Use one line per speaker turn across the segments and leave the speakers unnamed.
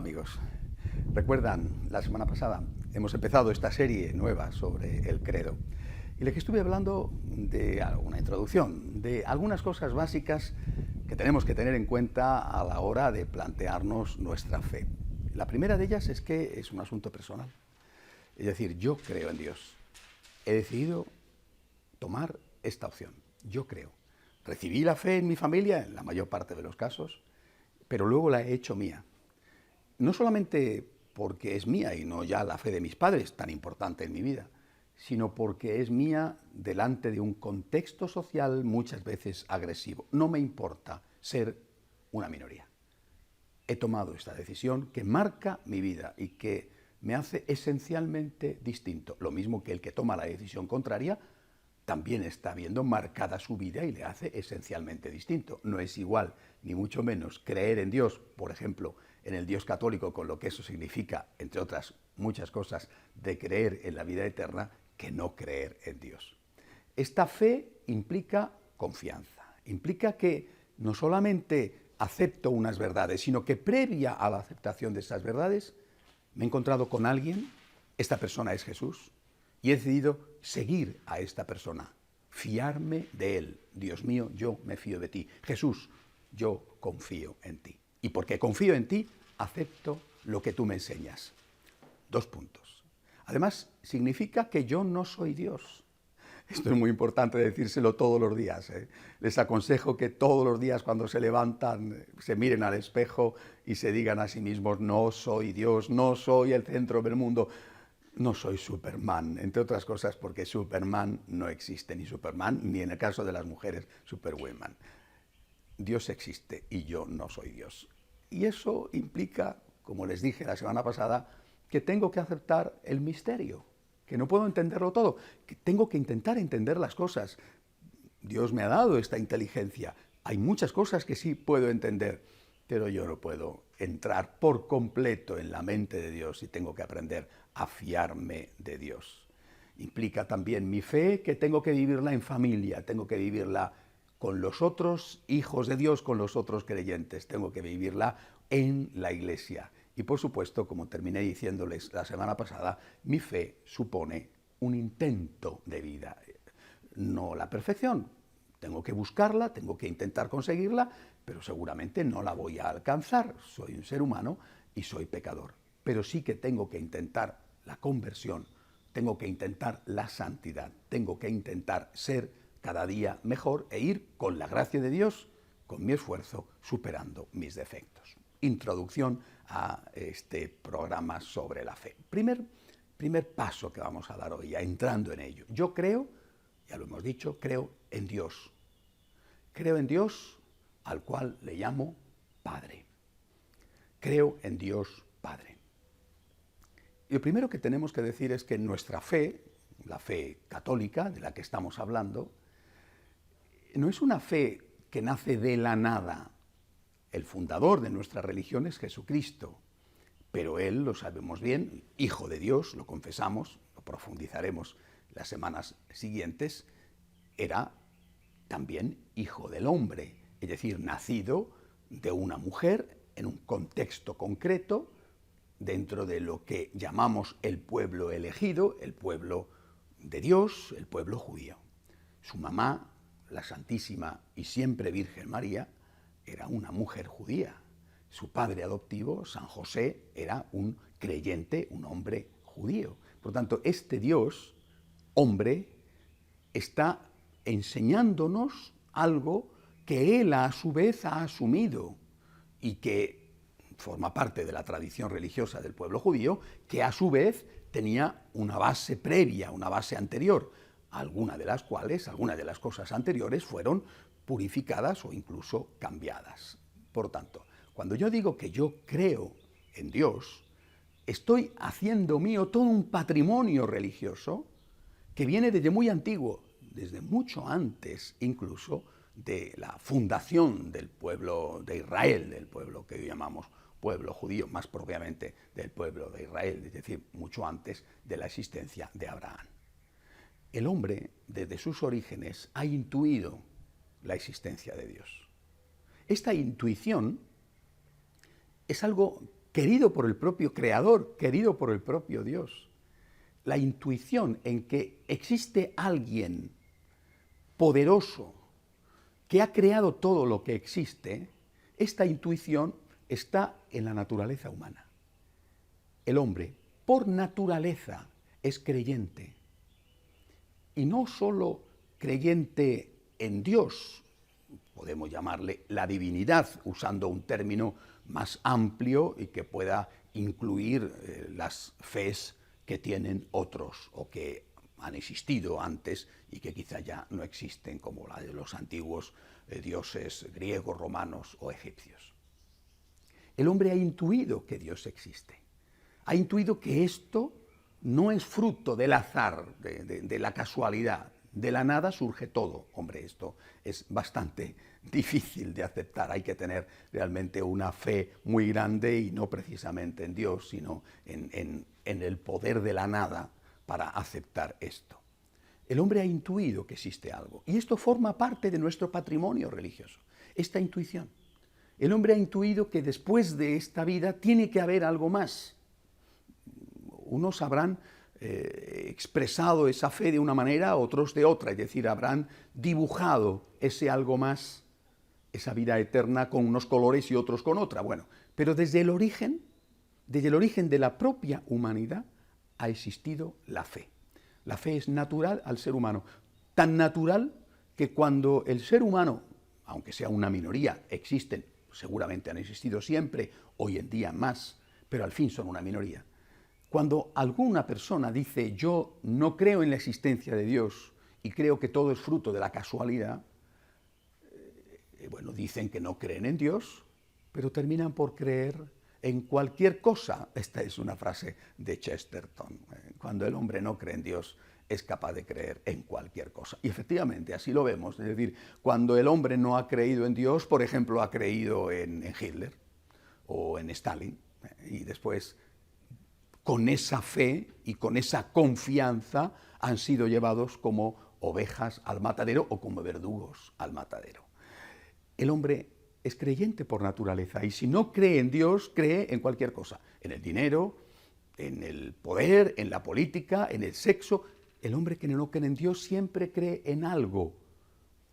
amigos. Recuerdan, la semana pasada hemos empezado esta serie nueva sobre el credo y les estuve hablando de una introducción, de algunas cosas básicas que tenemos que tener en cuenta a la hora de plantearnos nuestra fe. La primera de ellas es que es un asunto personal. Es decir, yo creo en Dios. He decidido tomar esta opción. Yo creo. Recibí la fe en mi familia, en la mayor parte de los casos, pero luego la he hecho mía. No solamente porque es mía y no ya la fe de mis padres, tan importante en mi vida, sino porque es mía delante de un contexto social muchas veces agresivo. No me importa ser una minoría. He tomado esta decisión que marca mi vida y que me hace esencialmente distinto. Lo mismo que el que toma la decisión contraria también está viendo marcada su vida y le hace esencialmente distinto. No es igual, ni mucho menos, creer en Dios, por ejemplo, en el Dios católico, con lo que eso significa, entre otras muchas cosas, de creer en la vida eterna, que no creer en Dios. Esta fe implica confianza, implica que no solamente acepto unas verdades, sino que previa a la aceptación de esas verdades, me he encontrado con alguien, esta persona es Jesús, y he decidido seguir a esta persona, fiarme de él. Dios mío, yo me fío de ti. Jesús, yo confío en ti. Y porque confío en ti, acepto lo que tú me enseñas. 2 puntos. Además, significa que yo no soy Dios. Esto es muy importante decírselo todos los días. Les aconsejo que todos los días cuando se levantan se miren al espejo y se digan a sí mismos: no soy Dios, no soy el centro del mundo, no soy Superman, entre otras cosas porque Superman no existe, ni Superman, ni en el caso de las mujeres, Superwoman. Dios existe y yo no soy Dios. Y eso implica, como les dije la semana pasada, que tengo que aceptar el misterio, que no puedo entenderlo todo, que tengo que intentar entender las cosas. Dios me ha dado esta inteligencia. Hay muchas cosas que sí puedo entender, pero yo no puedo entrar por completo en la mente de Dios y tengo que aprender a fiarme de Dios. Implica también mi fe, que tengo que vivirla en familia, tengo que vivirla con los otros hijos de Dios, con los otros creyentes, tengo que vivirla en la iglesia. Y por supuesto, como terminé diciéndoles la semana pasada, mi fe supone un intento de vida, no la perfección. Tengo que buscarla, tengo que intentar conseguirla, pero seguramente no la voy a alcanzar. Soy un ser humano y soy pecador. Pero sí que tengo que intentar la conversión, tengo que intentar la santidad, tengo que intentar ser cada día mejor e ir, con la gracia de Dios, con mi esfuerzo, superando mis defectos. Introducción a este programa sobre la fe. Primer paso que vamos a dar hoy, ya entrando en ello. Yo creo, ya lo hemos dicho, creo en Dios. Creo en Dios, al cual le llamo Padre. Creo en Dios Padre. Y lo primero que tenemos que decir es que nuestra fe, la fe católica de la que estamos hablando, no es una fe que nace de la nada. El fundador de nuestra religión es Jesucristo, pero Él, lo sabemos bien, Hijo de Dios, lo confesamos, lo profundizaremos las semanas siguientes, era también Hijo del Hombre, es decir, nacido de una mujer en un contexto concreto, dentro de lo que llamamos el pueblo elegido, el pueblo de Dios, el pueblo judío. Su mamá, la Santísima y siempre Virgen María, era una mujer judía. Su padre adoptivo, San José, era un creyente, un hombre judío. Por tanto, este Dios, hombre, está enseñándonos algo que él a su vez ha asumido y que forma parte de la tradición religiosa del pueblo judío, que a su vez tenía una base previa, una base anterior, algunas de las cosas anteriores fueron purificadas o incluso cambiadas. Por tanto, cuando yo digo que yo creo en Dios, estoy haciendo mío todo un patrimonio religioso que viene desde muy antiguo, desde mucho antes incluso de la fundación del pueblo de Israel, del pueblo que hoy llamamos pueblo judío, más propiamente del pueblo de Israel, es decir, mucho antes de la existencia de Abraham. El hombre, desde sus orígenes, ha intuido la existencia de Dios. Esta intuición es algo querido por el propio Creador, querido por el propio Dios. La intuición en que existe alguien poderoso que ha creado todo lo que existe, esta intuición está en la naturaleza humana. El hombre, por naturaleza, es creyente. Y no solo creyente en Dios, podemos llamarle la divinidad, usando un término más amplio y que pueda incluir las fes que tienen otros o que han existido antes y que quizá ya no existen, como la de los antiguos dioses griegos, romanos o egipcios. El hombre ha intuido que Dios existe, ha intuido que esto no es fruto del azar, de la casualidad. De la nada surge todo. Hombre, esto es bastante difícil de aceptar. Hay que tener realmente una fe muy grande y no precisamente en Dios, sino en el poder de la nada para aceptar esto. El hombre ha intuido que existe algo y esto forma parte de nuestro patrimonio religioso, esta intuición. El hombre ha intuido que después de esta vida tiene que haber algo más. Unos habrán expresado esa fe de una manera, otros de otra, es decir, habrán dibujado ese algo más, esa vida eterna con unos colores y otros con otra. Bueno, pero desde el origen de la propia humanidad ha existido la fe. La fe es natural al ser humano, tan natural que cuando el ser humano, aunque sea una minoría, existen, seguramente han existido siempre, hoy en día más, pero al fin son una minoría. Cuando alguna persona dice yo no creo en la existencia de Dios y creo que todo es fruto de la casualidad, bueno, dicen que no creen en Dios, pero terminan por creer en cualquier cosa. Esta es una frase de Chesterton. Cuando el hombre no cree en Dios, es capaz de creer en cualquier cosa. Y efectivamente, así lo vemos. Es decir, cuando el hombre no ha creído en Dios, por ejemplo, ha creído en Hitler o en Stalin, y después con esa fe y con esa confianza han sido llevados como ovejas al matadero o como verdugos al matadero. El hombre es creyente por naturaleza y si no cree en Dios, cree en cualquier cosa, en el dinero, en el poder, en la política, en el sexo. El hombre que no cree en Dios siempre cree en algo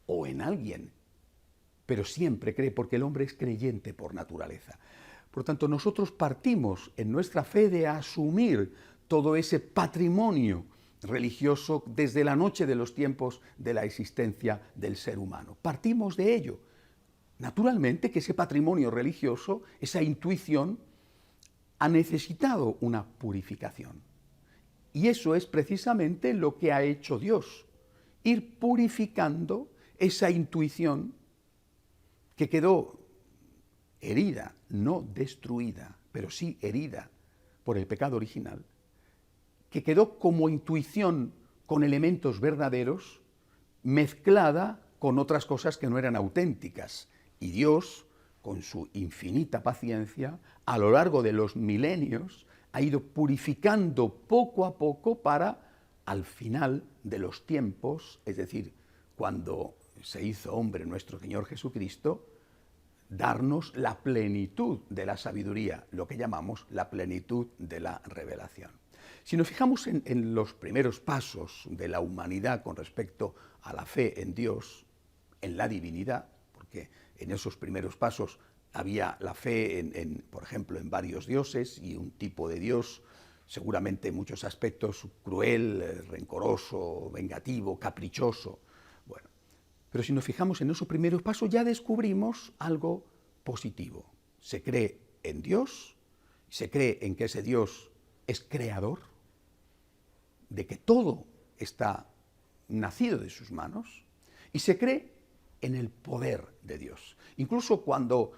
o en alguien, pero siempre cree porque el hombre es creyente por naturaleza. Por tanto, nosotros partimos en nuestra fe de asumir todo ese patrimonio religioso desde la noche de los tiempos de la existencia del ser humano. Partimos de ello. Naturalmente que ese patrimonio religioso, esa intuición, ha necesitado una purificación. Y eso es precisamente lo que ha hecho Dios, ir purificando esa intuición que quedó herida, no destruida, pero sí herida por el pecado original, que quedó como intuición con elementos verdaderos, mezclada con otras cosas que no eran auténticas. Y Dios, con su infinita paciencia, a lo largo de los milenios, ha ido purificando poco a poco para, al final de los tiempos, es decir, cuando se hizo hombre nuestro Señor Jesucristo, darnos la plenitud de la sabiduría, lo que llamamos la plenitud de la revelación. Si nos fijamos en los primeros pasos de la humanidad con respecto a la fe en Dios, en la divinidad, porque en esos primeros pasos había la fe, por ejemplo, en varios dioses y un tipo de Dios, seguramente en muchos aspectos cruel, rencoroso, vengativo, caprichoso. Bueno, pero si nos fijamos en esos primeros pasos ya descubrimos algo positivo. Se cree en Dios, se cree en que ese Dios es creador, de que todo está nacido de sus manos, y se cree en el poder de Dios. Incluso cuando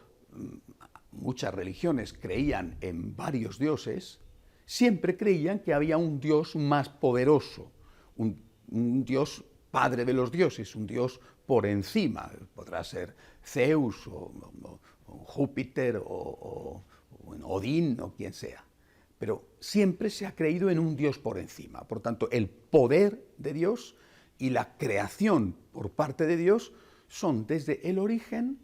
muchas religiones creían en varios dioses, siempre creían que había un Dios más poderoso, un Dios padre de los dioses, un Dios por encima. Podrá ser Zeus o Júpiter o Odín o quien sea. Pero siempre se ha creído en un Dios por encima. Por tanto, el poder de Dios y la creación por parte de Dios son desde el origen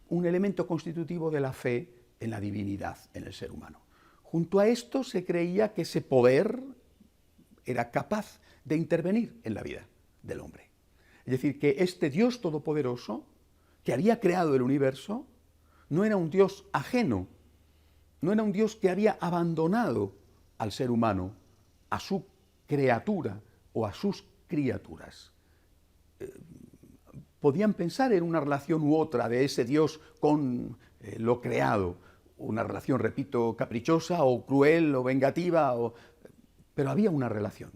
un elemento constitutivo de la fe en la divinidad en el ser humano. Junto a esto se creía que ese poder era capaz de intervenir en la vida del hombre. Es decir, que este Dios todopoderoso, que había creado el universo, no era un Dios ajeno, no era un Dios que había abandonado al ser humano, a su criatura o a sus criaturas. Podían pensar en una relación u otra de ese Dios con lo creado, una relación, repito, caprichosa o cruel o vengativa, pero había una relación.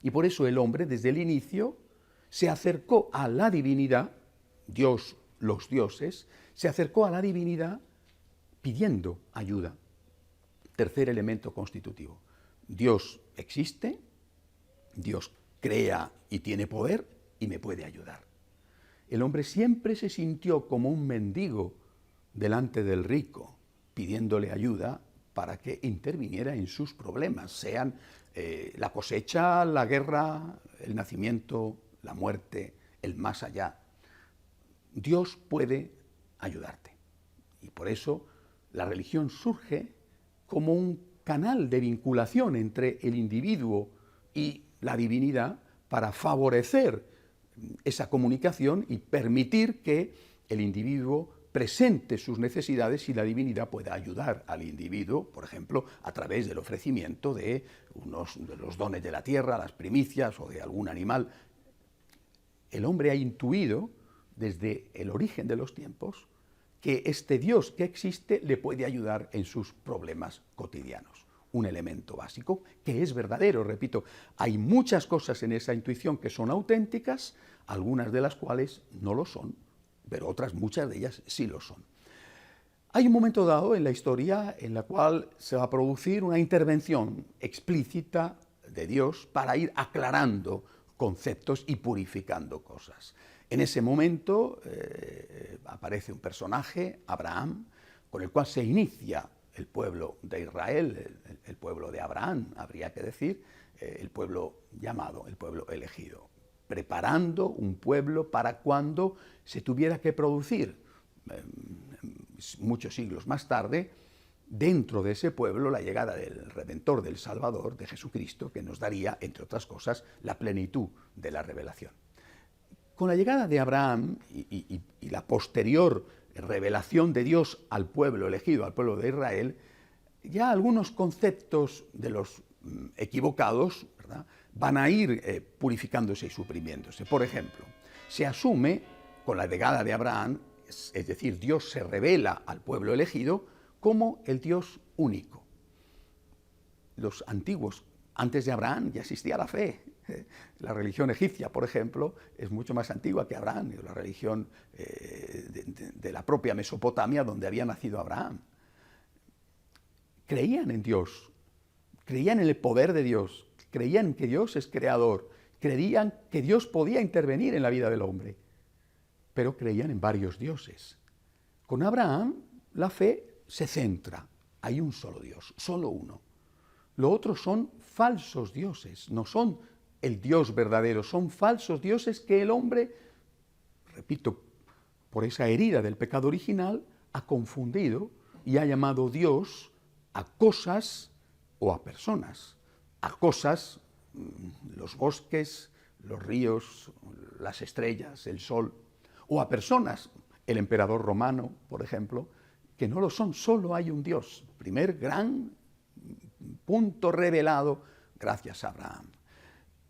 Y por eso el hombre, desde el inicio, se acercó a la divinidad, Dios, los dioses, se acercó a la divinidad pidiendo ayuda. Tercer elemento constitutivo. Dios existe, Dios crea y tiene poder y me puede ayudar. El hombre siempre se sintió como un mendigo delante del rico, pidiéndole ayuda para que interviniera en sus problemas, sean la cosecha, la guerra, el nacimiento, la muerte, el más allá. Dios puede ayudarte. Y por eso la religión surge como un canal de vinculación entre el individuo y la divinidad para favorecer esa comunicación y permitir que el individuo presente sus necesidades y la divinidad pueda ayudar al individuo, por ejemplo, a través del ofrecimiento de los dones de la tierra, las primicias o de algún animal. El hombre ha intuido desde el origen de los tiempos que este Dios que existe le puede ayudar en sus problemas cotidianos. Un elemento básico que es verdadero, repito, hay muchas cosas en esa intuición que son auténticas, algunas de las cuales no lo son, pero otras, muchas de ellas, sí lo son. Hay un momento dado en la historia en la cual se va a producir una intervención explícita de Dios para ir aclarando conceptos y purificando cosas. En ese momento aparece un personaje, Abraham, con el cual se inicia el pueblo de Israel, el pueblo de Abraham, habría que decir, el pueblo llamado, el pueblo elegido, preparando un pueblo para cuando se tuviera que producir, muchos siglos más tarde, dentro de ese pueblo la llegada del Redentor, del Salvador, de Jesucristo, que nos daría, entre otras cosas, la plenitud de la revelación. Con la llegada de Abraham y la posterior revelación de Dios al pueblo elegido, al pueblo de Israel, ya algunos conceptos de los equivocados, ¿verdad?, van a ir purificándose y suprimiéndose. Por ejemplo, se asume con la llegada de Abraham, es decir, Dios se revela al pueblo elegido como el Dios único. Los antiguos, antes de Abraham, ya existía la fe. La religión egipcia, por ejemplo, es mucho más antigua que Abraham, la religión de la propia Mesopotamia, donde había nacido Abraham. Creían en Dios, creían en el poder de Dios, creían que Dios es creador, creían que Dios podía intervenir en la vida del hombre, pero creían en varios dioses. Con Abraham, la fe se centra, hay un solo Dios, solo uno. Lo otro son falsos dioses, no son el Dios verdadero, son falsos dioses que el hombre, repito, por esa herida del pecado original, ha confundido y ha llamado Dios a cosas o a personas. A cosas, los bosques, los ríos, las estrellas, el sol, o a personas, el emperador romano, por ejemplo, que no lo son, solo hay un Dios. Primer gran punto revelado gracias a Abraham.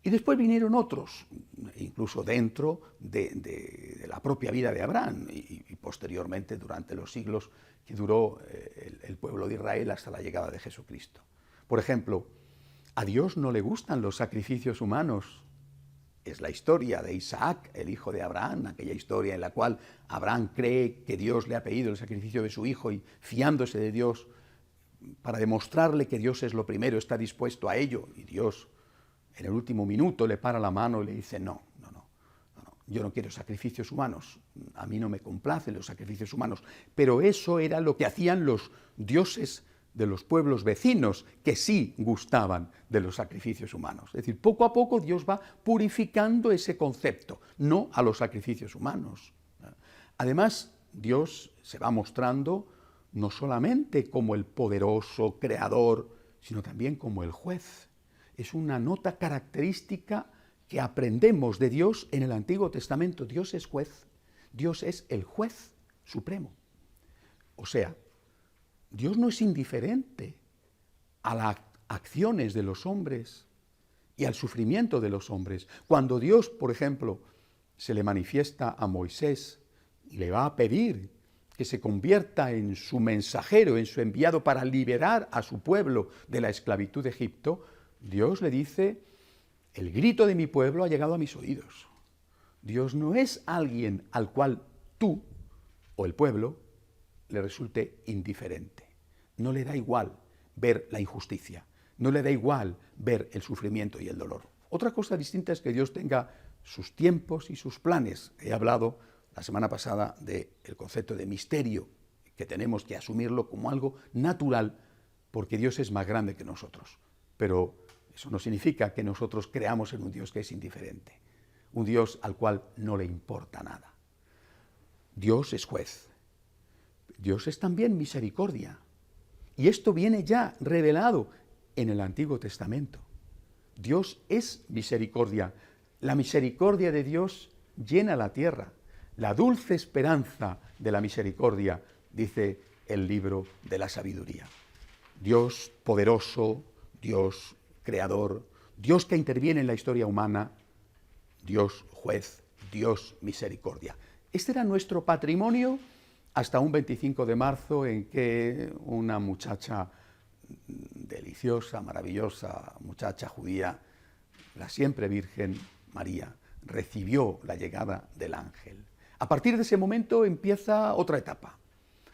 Y después vinieron otros, incluso dentro de la propia vida de Abraham y posteriormente durante los siglos que duró el pueblo de Israel hasta la llegada de Jesucristo. Por ejemplo, a Dios no le gustan los sacrificios humanos. Es la historia de Isaac, el hijo de Abraham, aquella historia en la cual Abraham cree que Dios le ha pedido el sacrificio de su hijo y fiándose de Dios para demostrarle que Dios es lo primero, está dispuesto a ello, y Dios en el último minuto le para la mano y le dice, no, yo no quiero sacrificios humanos, a mí no me complacen los sacrificios humanos, pero eso era lo que hacían los dioses de los pueblos vecinos, que sí gustaban de los sacrificios humanos. Es decir, poco a poco Dios va purificando ese concepto, no a los sacrificios humanos. Además, Dios se va mostrando no solamente como el poderoso creador, sino también como el juez. Es una nota característica que aprendemos de Dios en el Antiguo Testamento. Dios es juez, Dios es el juez supremo. O sea, Dios no es indiferente a las acciones de los hombres y al sufrimiento de los hombres. Cuando Dios, por ejemplo, se le manifiesta a Moisés y le va a pedir que se convierta en su mensajero, en su enviado para liberar a su pueblo de la esclavitud de Egipto, Dios le dice: el grito de mi pueblo ha llegado a mis oídos. Dios no es alguien al cual tú o el pueblo le resulte indiferente. No le da igual ver la injusticia, no le da igual ver el sufrimiento y el dolor. Otra cosa distinta es que Dios tenga sus tiempos y sus planes. He hablado la semana pasada del concepto de misterio, que tenemos que asumirlo como algo natural, porque Dios es más grande que nosotros. Pero eso no significa que nosotros creamos en un Dios que es indiferente, un Dios al cual no le importa nada. Dios es juez. Dios es también misericordia. Y esto viene ya revelado en el Antiguo Testamento. Dios es misericordia. La misericordia de Dios llena la tierra. La dulce esperanza de la misericordia, dice el libro de la sabiduría. Dios poderoso, Dios creador, Dios que interviene en la historia humana, Dios juez, Dios misericordia. Este era nuestro patrimonio hasta un 25 de marzo en que una muchacha deliciosa, maravillosa, muchacha judía, la siempre Virgen María, recibió la llegada del ángel. A partir de ese momento empieza otra etapa.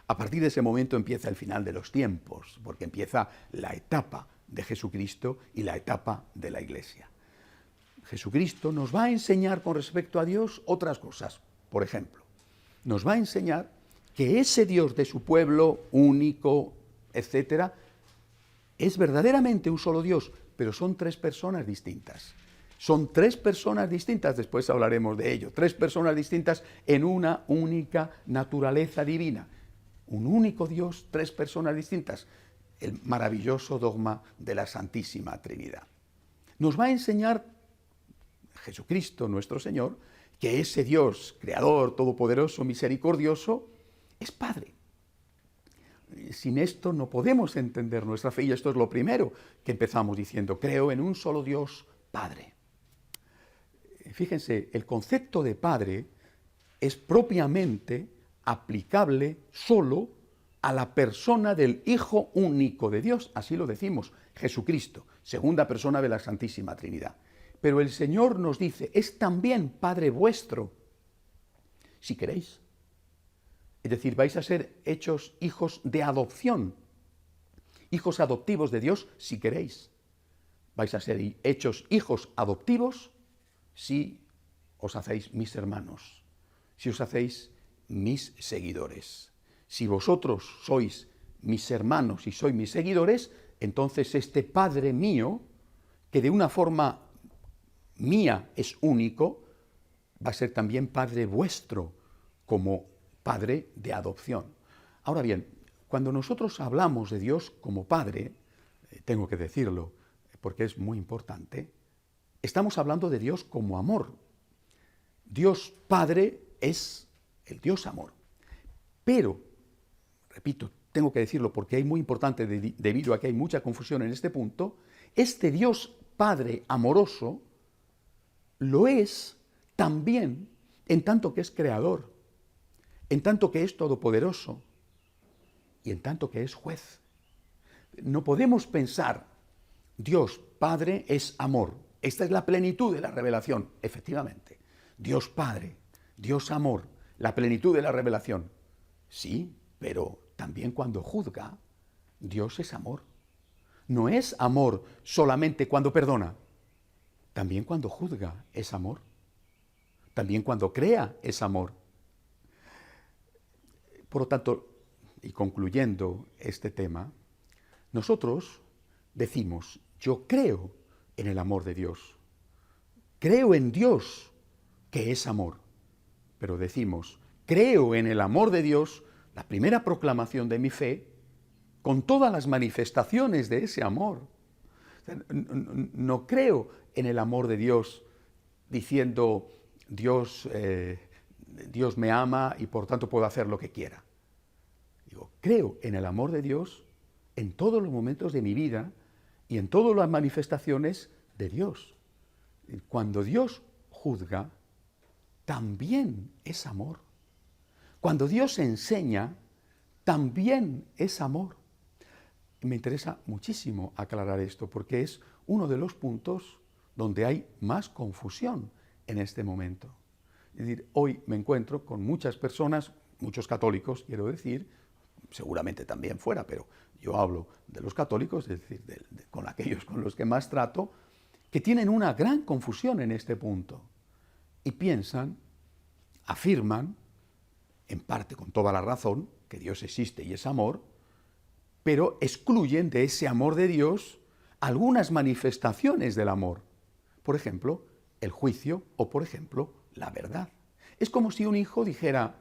A partir de ese momento empieza el final de los tiempos, porque empieza la etapa de Jesucristo y la etapa de la Iglesia. Jesucristo nos va a enseñar con respecto a Dios otras cosas. Por ejemplo, nos va a enseñar que ese Dios de su pueblo, único, etcétera, es verdaderamente un solo Dios, pero son tres personas distintas. Son tres personas distintas, después hablaremos de ello, tres personas distintas en una única naturaleza divina. Un único Dios, tres personas distintas. El maravilloso dogma de la Santísima Trinidad. Nos va a enseñar Jesucristo, nuestro Señor, que ese Dios, creador, todopoderoso, misericordioso, es Padre. Sin esto no podemos entender nuestra fe, y esto es lo primero que empezamos diciendo: creo en un solo Dios, Padre. Fíjense, el concepto de Padre es propiamente aplicable solo a la persona del Hijo único de Dios, así lo decimos, Jesucristo, segunda persona de la Santísima Trinidad. Pero el Señor nos dice: es también Padre vuestro, si queréis. Es decir, vais a ser hechos hijos de adopción, hijos adoptivos de Dios, si queréis. Vais a ser hechos hijos adoptivos si os hacéis mis hermanos, si os hacéis mis seguidores. Si vosotros sois mis hermanos y sois mis seguidores, entonces este Padre mío, que de una forma mía es único, va a ser también Padre vuestro, como Padre de adopción. Ahora bien, cuando nosotros hablamos de Dios como Padre, tengo que decirlo porque es muy importante, estamos hablando de Dios como amor. Dios Padre es el Dios amor. Pero, repito, tengo que decirlo porque es muy importante debido a que hay mucha confusión en este punto, este Dios Padre amoroso lo es también en tanto que es creador, en tanto que es todopoderoso y en tanto que es juez. No podemos pensar, Dios Padre es amor. Esta es la plenitud de la revelación, efectivamente. Dios Padre, Dios amor, la plenitud de la revelación. Sí, pero también cuando juzga, Dios es amor. No es amor solamente cuando perdona, también cuando juzga es amor. También cuando crea es amor. Por lo tanto, y concluyendo este tema, nosotros decimos: yo creo en el amor de Dios. Creo en Dios, que es amor. Pero decimos: creo en el amor de Dios la primera proclamación de mi fe, con todas las manifestaciones de ese amor. O sea, no creo en el amor de Dios diciendo, Dios me ama y por tanto puedo hacer lo que quiera. Digo, creo en el amor de Dios en todos los momentos de mi vida y en todas las manifestaciones de Dios. Cuando Dios juzga, también es amor. Cuando Dios enseña, también es amor. Me interesa muchísimo aclarar esto porque es uno de los puntos donde hay más confusión en este momento. Es decir, hoy me encuentro con muchas personas, muchos católicos, quiero decir, seguramente también fuera, pero yo hablo de los católicos, es decir, con aquellos con los que más trato, que tienen una gran confusión en este punto y piensan, afirman, en parte con toda la razón, que Dios existe y es amor, pero excluyen de ese amor de Dios algunas manifestaciones del amor. Por ejemplo, el juicio o, por ejemplo, la verdad. Es como si un hijo dijera,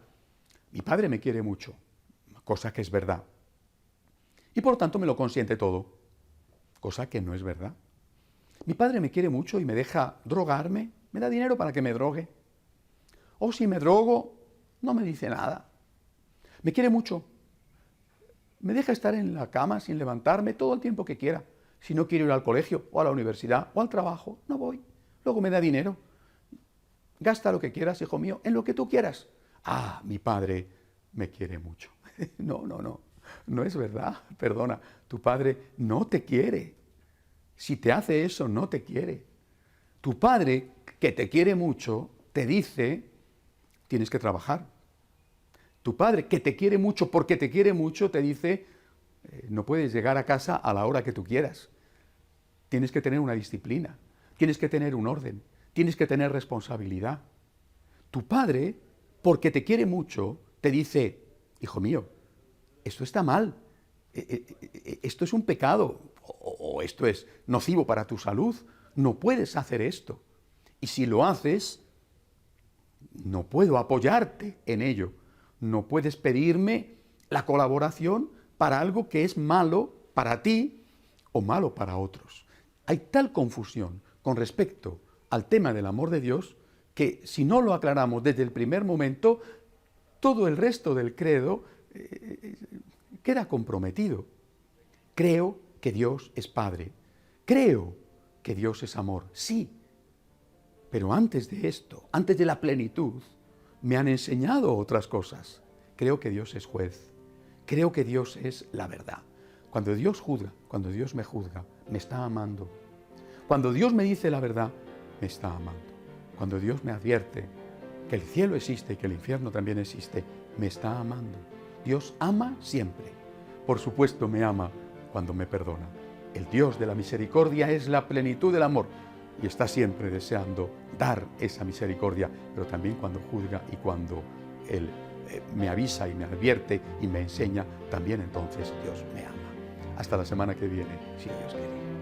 mi padre me quiere mucho, cosa que es verdad, y por tanto me lo consiente todo, cosa que no es verdad. Mi padre me quiere mucho y me deja drogarme, me da dinero para que me drogue. O si me drogo, no me dice nada. Me quiere mucho, me deja estar en la cama sin levantarme todo el tiempo que quiera. Si no quiero ir al colegio, o a la universidad, o al trabajo, no voy. Luego me da dinero. Gasta lo que quieras, hijo mío, en lo que tú quieras. Ah, mi padre me quiere mucho. No, no es verdad. Perdona, tu padre no te quiere. Si te hace eso, no te quiere. Tu padre, que te quiere mucho, te dice, tienes que trabajar. Tu padre, que te quiere mucho porque te quiere mucho, te dice, no puedes llegar a casa a la hora que tú quieras. Tienes que tener una disciplina, tienes que tener un orden, tienes que tener responsabilidad. Tu padre, porque te quiere mucho, te dice, hijo mío, esto está mal, esto es un pecado, o esto es nocivo para tu salud, no puedes hacer esto. Y si lo haces, no puedo apoyarte en ello. No puedes pedirme la colaboración para algo que es malo para ti o malo para otros. Hay tal confusión con respecto al tema del amor de Dios que si no lo aclaramos desde el primer momento, todo el resto del credo queda comprometido. Creo que Dios es Padre. Creo que Dios es amor. Sí, pero antes de esto, antes de la plenitud, me han enseñado otras cosas. Creo que Dios es juez. Creo que Dios es la verdad. Cuando Dios juzga, cuando Dios me juzga, me está amando. Cuando Dios me dice la verdad, me está amando. Cuando Dios me advierte que el cielo existe y que el infierno también existe, me está amando. Dios ama siempre. Por supuesto, me ama cuando me perdona. El Dios de la misericordia es la plenitud del amor y está siempre deseando dar esa misericordia, pero también cuando juzga y cuando Él me avisa y me advierte y me enseña, también entonces Dios me ama. Hasta la semana que viene, si Dios quiere.